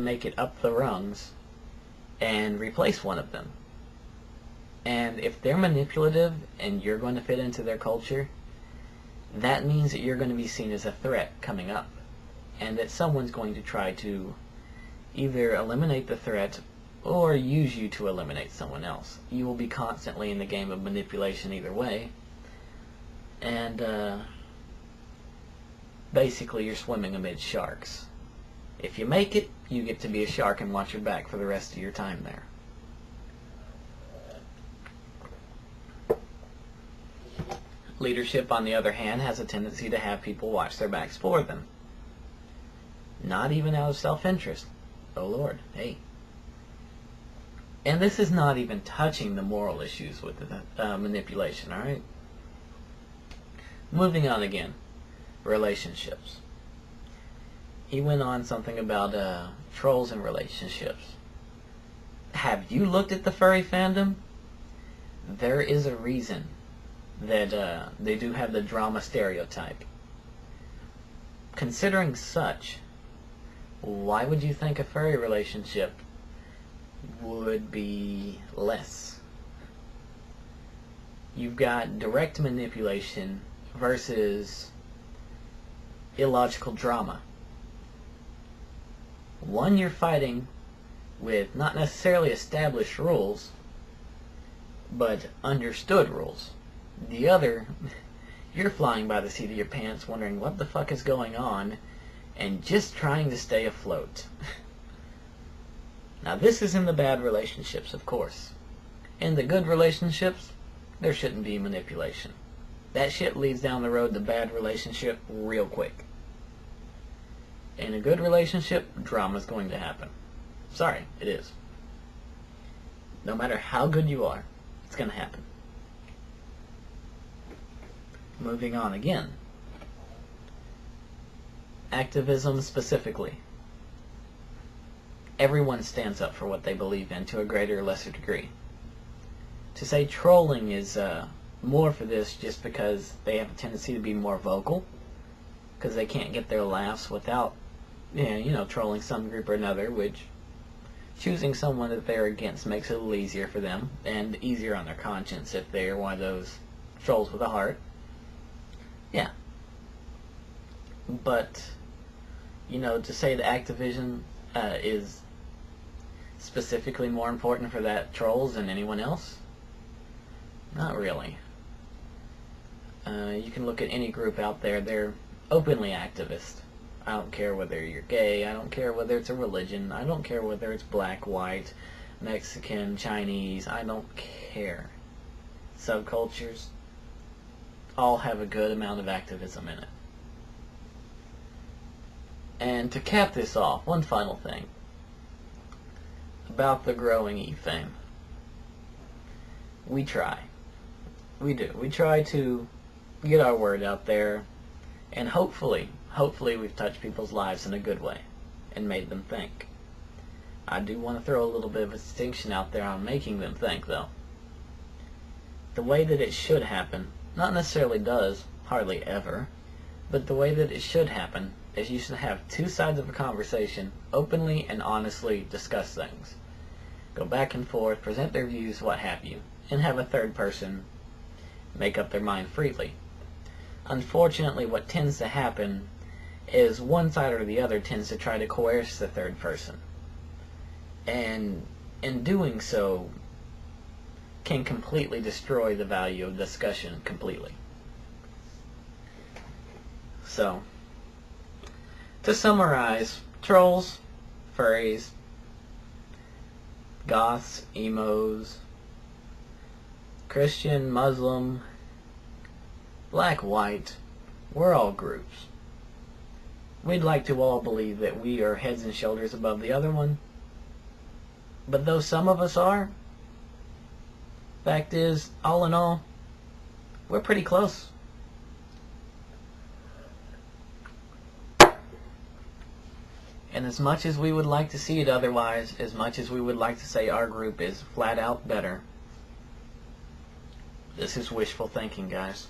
make it up the rungs and replace one of them. And if they're manipulative and you're going to fit into their culture, that means that you're going to be seen as a threat coming up, and that someone's going to try to either eliminate the threat or use you to eliminate someone else. You will be constantly in the game of manipulation either way, and basically you're swimming amid sharks. If you make it, you get to be a shark and watch your back for the rest of your time there. Leadership, on the other hand, has a tendency to have people watch their backs for them. Not even out of self-interest. Oh Lord, hey. And this is not even touching the moral issues with the manipulation, alright? Moving on again. Relationships. He went on something about trolls and relationships. Have you looked at the furry fandom? There is a reason that they do have the drama stereotype. Considering such, why would you think a furry relationship would be less? You've got direct manipulation versus illogical drama. One, you're fighting with not necessarily established rules, but understood rules. The other, you're flying by the seat of your pants wondering what the fuck is going on and just trying to stay afloat. Now this is in the bad relationships, of course. In the good relationships, there shouldn't be manipulation. That shit leads down the road to bad relationship real quick. In a good relationship, drama's going to happen. Sorry, it is. No matter how good you are, it's going to happen. Moving on again. Activism specifically. Everyone stands up for what they believe in to a greater or lesser degree. To say trolling is more for this just because they have a tendency to be more vocal, because they can't get their laughs without trolling some group or another, which choosing someone that they're against makes it a little easier for them, and easier on their conscience if they're one of those trolls with a heart. Yeah. But, to say that Activism is specifically more important for that trolls than anyone else? Not really. You can look at any group out there, they're openly activist. I don't care whether you're gay, I don't care whether it's a religion, I don't care whether it's black, white, Mexican, Chinese, I don't care. Subcultures all have a good amount of activism in it. And to cap this off, one final thing about the growing E thing. We try. We do. We try to get our word out there, and hopefully we've touched people's lives in a good way and made them think. I do want to throw a little bit of a distinction out there on making them think, though. The way that it should happen, not necessarily does, hardly ever, but the way that it should happen is you should have two sides of a conversation, openly and honestly discuss things. Go back and forth, present their views, what have you, and have a third person make up their mind freely. Unfortunately, what tends to happen is one side or the other tends to try to coerce the third person. And in doing so, can completely destroy the value of discussion completely. So, to summarize, trolls, furries, goths, emos, Christian, Muslim, black, white, we're all groups. We'd like to all believe that we are heads and shoulders above the other one, but though some of us are, fact is, all in all, we're pretty close. And as much as we would like to see it otherwise, as much as we would like to say our group is flat out better, this is wishful thinking, guys.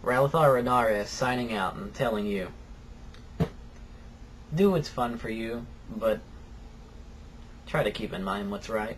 Ralithar Renara is signing out and telling you, do what's fun for you, but try to keep in mind what's right.